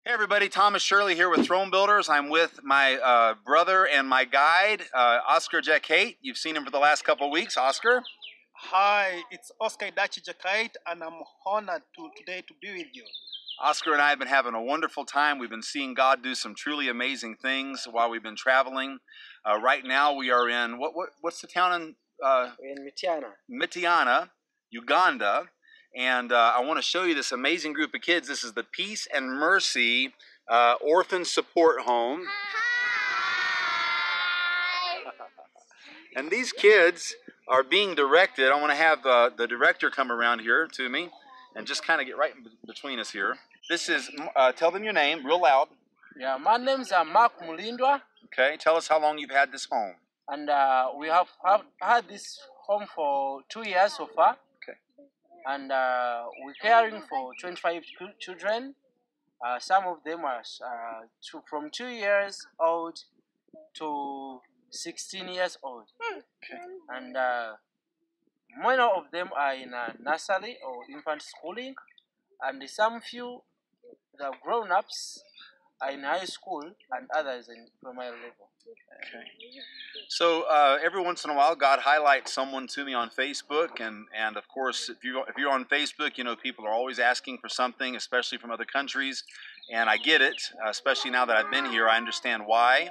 Hey everybody, Thomas Shirley here with Throne Builders. I'm with my brother and my guide, Oscar Jakate. You've seen him for the last couple of weeks. Oscar? Hi, it's Oscar Jakate, and I'm honored today to be with you. Oscar and I have been having a wonderful time. We've been seeing God do some truly amazing things while we've been traveling. Right now we are in, what's the town in? In Mitiana. Mitiana, Uganda. And I want to show you this amazing group of kids. This is the Peace and Mercy Orphan Support Home. Hi. And these kids are being directed. I want to have the director come around here to me and just kind of get right in between us here. This is, tell them your name real loud. Yeah, my name's Mark Mulindwa. Okay, tell us how long you've had this home. And we have had this home for 2 years so far. And we're caring for 25 children. Some of them are from 2 years old to 16 years old. Okay. And many of them are in nursery or infant schooling. And some few, the grown-ups, are in high school and others in primary level. Okay. So every once in a while, God highlights someone to me on Facebook, and of course, if you're on Facebook, you know people are always asking for something, especially from other countries, and I get it. Especially now that I've been here, I understand why.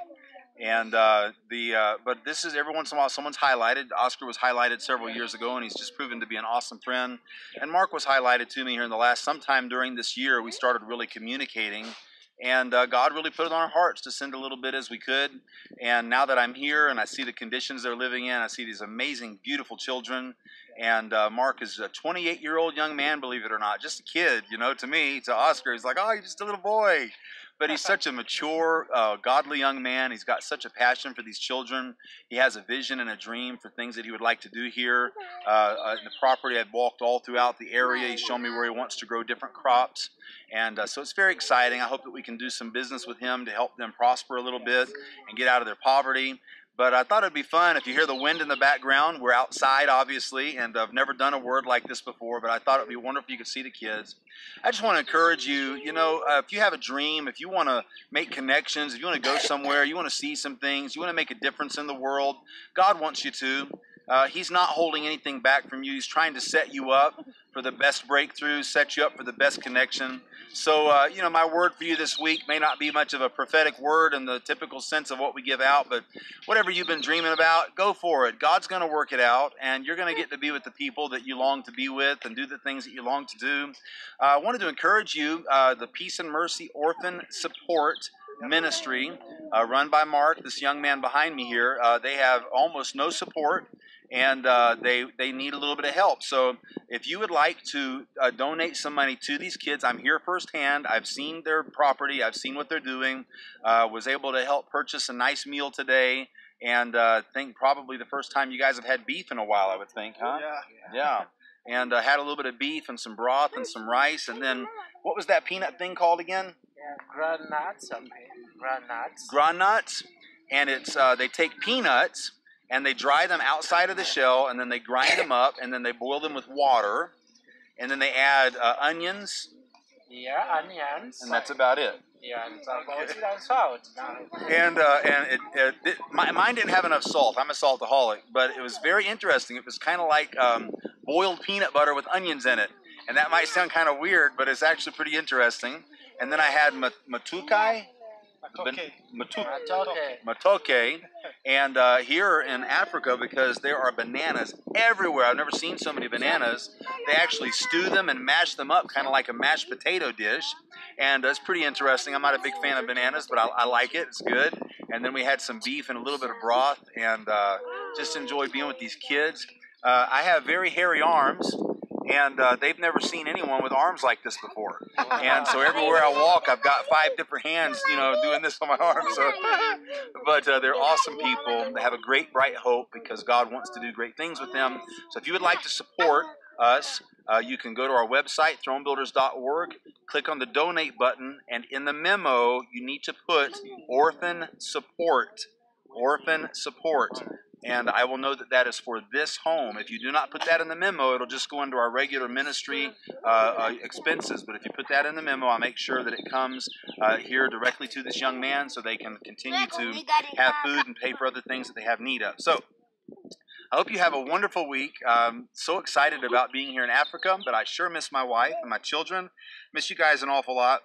And but this is every once in a while someone's highlighted. Oscar was highlighted several years ago, and he's just proven to be an awesome friend. And Mark was highlighted to me here in the sometime during this year. We started really communicating. And God really put it on our hearts to send a little bit as we could. And now that I'm here and I see the conditions they're living in, I see these amazing, beautiful children. And Mark is a 28-year-old young man, believe it or not, just a kid, you know, to me, to Oscar. He's like, oh, you're just a little boy. But he's such a mature, godly young man. He's got such a passion for these children. He has a vision and a dream for things that he would like to do here. The property, I've walked all throughout the area. He's shown me where he wants to grow different crops. And so it's very exciting. I hope that we can do some business with him to help them prosper a little bit and get out of their poverty. But I thought it'd be fun. If you hear the wind in the background, we're outside, obviously, and I've never done a word like this before, but I thought it'd be wonderful if you could see the kids. I just want to encourage you, you know, if you have a dream, if you want to make connections, if you want to go somewhere, you want to see some things, you want to make a difference in the world, God wants you to. He's not holding anything back from you. He's trying to set you up for the best breakthrough, set you up for the best connection. So, you know, my word for you this week may not be much of a prophetic word in the typical sense of what we give out, but whatever you've been dreaming about, go for it. God's going to work it out, and you're going to get to be with the people that you long to be with and do the things that you long to do. I wanted to encourage you, the Peace and Mercy Orphan Support Ministry, run by Mark, this young man behind me here. They have almost no support. And they need a little bit of help. So if you would like to donate some money to these kids, I'm here firsthand. I've seen their property. I've seen what they're doing. Was able to help purchase a nice meal today. And think probably the first time you guys have had beef in a while, I would think, huh? Yeah. And had a little bit of beef and some broth and some rice. And then what was that peanut thing called again? Yeah, granuts. Granuts. And it's they take peanuts and they dry them outside of the shell, and then they grind them up, and then they boil them with water, and then they add onions. Yeah, onions. And that's about it. Yeah, it's about salt. And mine didn't have enough salt. I'm a saltaholic, but it was very interesting. It was kind of like boiled peanut butter with onions in it, and that might sound kind of weird, but it's actually pretty interesting. And then I had matoke. And here in Africa, because there are bananas everywhere, I've never seen so many bananas, they actually stew them and mash them up, kind of like a mashed potato dish, and it's pretty interesting. I'm not a big fan of bananas, but I like it. It's good. And then we had some beef and a little bit of broth, and just enjoyed being with these kids. I have very hairy arms, and they've never seen anyone with arms like this before. And so everywhere I walk, I've got 5 different hands, you know, doing this on my arms. So. But they're awesome people. They have a great, bright hope because God wants to do great things with them. So if you would like to support us, you can go to our website, thronebuilders.org, click on the donate button, and in the memo, you need to put orphan support. Orphan support. And I will know that that is for this home. If you do not put that in the memo, it'll just go into our regular ministry expenses. But if you put that in the memo, I'll make sure that it comes here directly to this young man so they can continue to have food and pay for other things that they have need of. So I hope you have a wonderful week. So excited about being here in Africa, but I sure miss my wife and my children. Miss you guys an awful lot.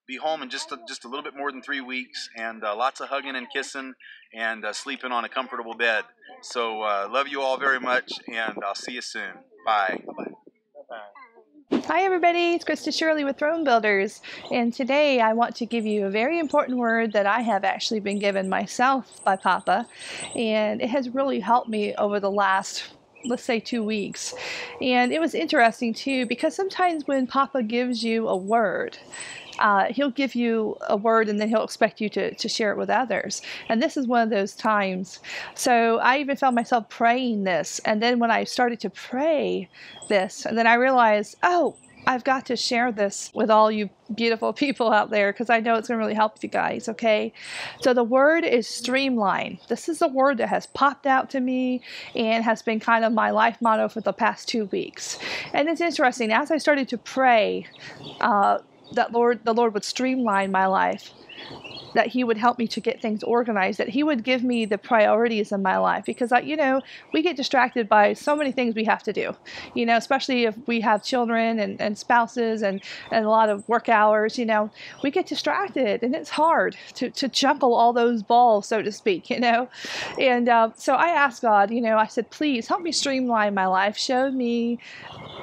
Be home in just a little bit more than 3 weeks, and lots of hugging and kissing and sleeping on a comfortable bed. So love you all very much, and I'll see you soon. Bye. Bye-bye. Hi everybody, it's Krista Shirley with Throne Builders, and today I want to give you a very important word that I have actually been given myself by Papa, and it has really helped me over the last, let's say, 2 weeks. And it was interesting too, because sometimes when Papa gives you a word, he'll give you a word and then he'll expect you to share it with others. And this is one of those times. So I even found myself praying this. And then when I started to pray this, and then I realized, oh, I've got to share this with all you beautiful people out there because I know it's going to really help you guys, okay? So the word is streamline. This is a word that has popped out to me and has been kind of my life motto for the past 2 weeks. And it's interesting, as I started to pray, that the Lord would streamline my life, that He would help me to get things organized, that He would give me the priorities in my life. Because, we get distracted by so many things we have to do, especially if we have children and spouses and a lot of work hours, we get distracted and it's hard to juggle all those balls, so to speak, And so I asked God, I said, please help me streamline my life. Show me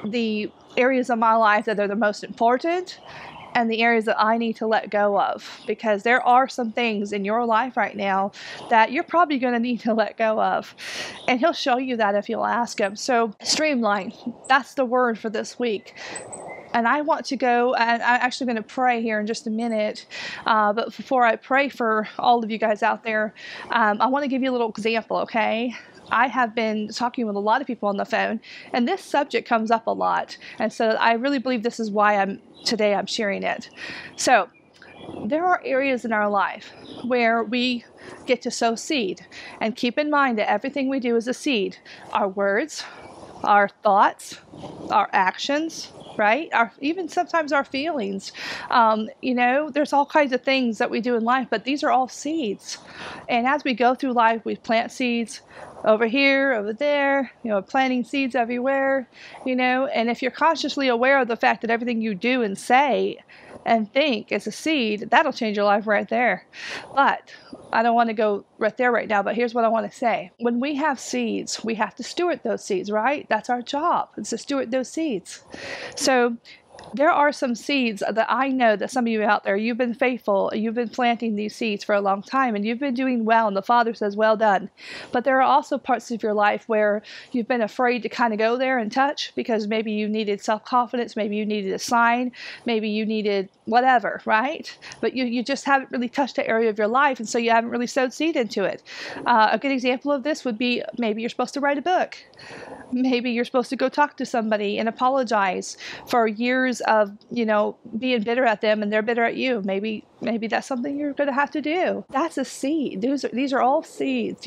the areas of my life that are the most important and the areas that I need to let go of, because there are some things in your life right now that you're probably going to need to let go of, and He'll show you that if you'll ask Him. So streamline, that's the word for this week. And I want to go, and I'm actually going to pray here in just a minute, but before I pray for all of you guys out there, I want to give you a little example, okay? I have been talking with a lot of people on the phone, and this subject comes up a lot. And so I really believe this is why today I'm sharing it. So there are areas in our life where we get to sow seed. And keep in mind that everything we do is a seed. Our words, our thoughts, our actions, right? Even sometimes our feelings. There's all kinds of things that we do in life, but these are all seeds. And as we go through life, we plant seeds over here, over there, planting seeds everywhere, and if you're consciously aware of the fact that everything you do and say and think is a seed, that'll change your life right there. But I don't want to go right there right now, but here's what I want to say. When we have seeds, we have to steward those seeds, right? That's our job, is to steward those seeds. So there are some seeds that I know that some of you out there, you've been faithful, you've been planting these seeds for a long time, and you've been doing well, and the Father says, well done. But there are also parts of your life where you've been afraid to kind of go there and touch, because maybe you needed self-confidence, maybe you needed a sign, maybe you needed whatever, right? But you just haven't really touched the area of your life, and so you haven't really sowed seed into it. A good example of this would be, maybe you're supposed to write a book. Maybe you're supposed to go talk to somebody and apologize for years of, being bitter at them and they're bitter at you. Maybe that's something you're going to have to do. That's a seed. These are all seeds,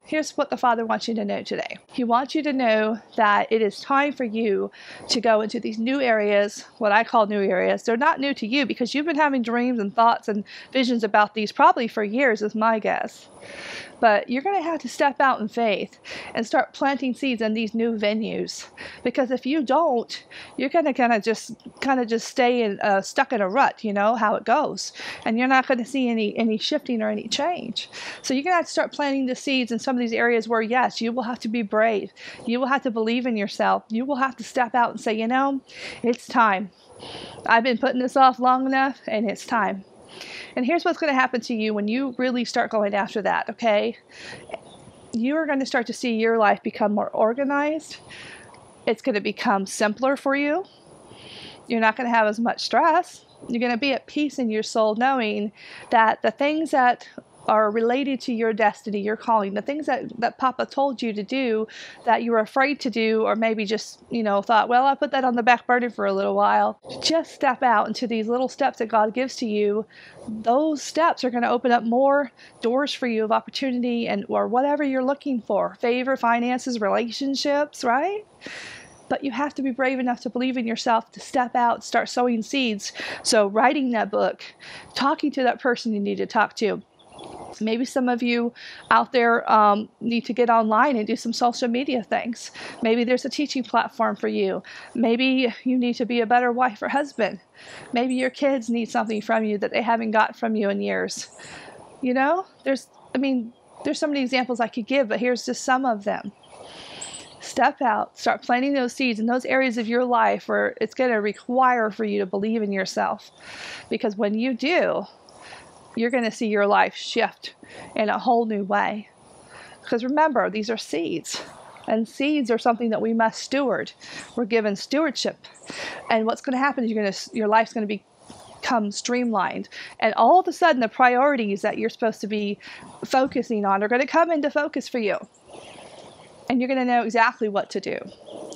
Here's what the Father wants you to know today. He wants you to know that it is time for you to go into these new areas, what I call new areas. They're not new to you because you've been having dreams and thoughts and visions about these probably for years, is my guess. But you're going to have to step out in faith and start planting seeds in these new venues. Because if you don't, you're going to kind of just stay stuck in a rut, how it goes. And you're not going to see any shifting or any change. So you're going to have to start planting the seeds in some of these areas where, yes, you will have to be brave. You will have to believe in yourself. You will have to step out and say, it's time. I've been putting this off long enough, and it's time. And here's what's going to happen to you when you really start going after that, okay? You are going to start to see your life become more organized. It's going to become simpler for you. You're not going to have as much stress. You're going to be at peace in your soul knowing that the things that are related to your destiny, your calling, the things that Papa told you to do that you were afraid to do, or maybe just, thought, well, I put that on the back burner for a little while. Just step out into these little steps that God gives to you. Those steps are going to open up more doors for you of opportunity or whatever you're looking for. Favor, finances, relationships, right? But you have to be brave enough to believe in yourself, to step out, start sowing seeds. So writing that book, talking to that person you need to talk to. Maybe some of you out there need to get online and do some social media things. Maybe there's a teaching platform for you. Maybe you need to be a better wife or husband. Maybe your kids need something from you that they haven't got from you in years. There's so many examples I could give, but here's just some of them. Step out, start planting those seeds in those areas of your life where it's going to require for you to believe in yourself. Because when you do, you're going to see your life shift in a whole new way. Because remember, these are seeds. And seeds are something that we must steward. We're given stewardship. And what's going to happen is your life's going to become streamlined. And all of a sudden, the priorities that you're supposed to be focusing on are going to come into focus for you. And you're going to know exactly what to do.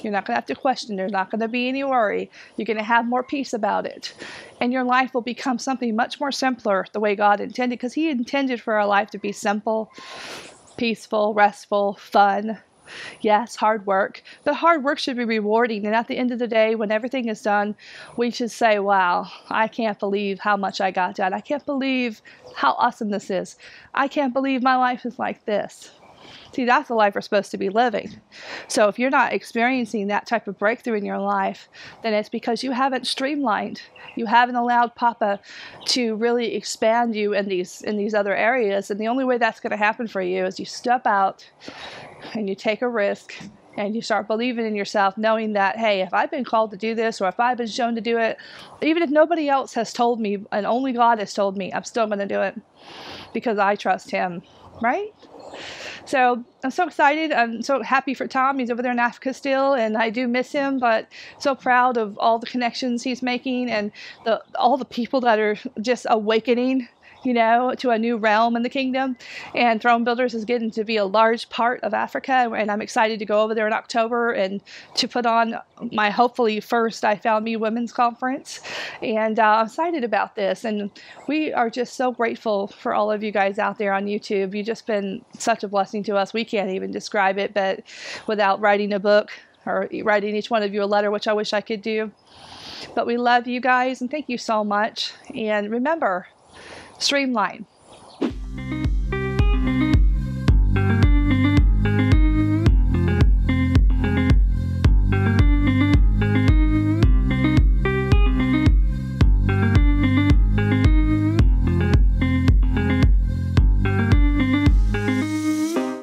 You're not going to have to question. There's not going to be any worry. You're going to have more peace about it. And your life will become something much more simpler the way God intended, because He intended for our life to be simple, peaceful, restful, fun. Yes, hard work. But hard work should be rewarding. And at the end of the day, when everything is done, we should say, wow, I can't believe how much I got done. I can't believe how awesome this is. I can't believe my life is like this. See, that's the life we're supposed to be living. So if you're not experiencing that type of breakthrough in your life, then it's because you haven't streamlined. You haven't allowed Papa to really expand you in these other areas. And the only way that's going to happen for you is you step out and you take a risk and you start believing in yourself, knowing that, hey, if I've been called to do this, or if I've been shown to do it, even if nobody else has told me and only God has told me, I'm still going to do it because I trust Him, right? So I'm so excited. I'm so happy for Tom. He's over there in Africa still, and I do miss him, but so proud of all the connections he's making and all the people that are just awakening, to a new realm in the kingdom. And Throne Builders is getting to be a large part of Africa, and I'm excited to go over there in October and to put on my hopefully first I Found Me Women's Conference. And I'm excited about this, and we are just so grateful for all of you guys out there on YouTube. You've just been such a blessing to us. We can't even describe it, but without writing a book or writing each one of you a letter, which I wish I could do. But we love you guys, and thank you so much. And remember, streamline.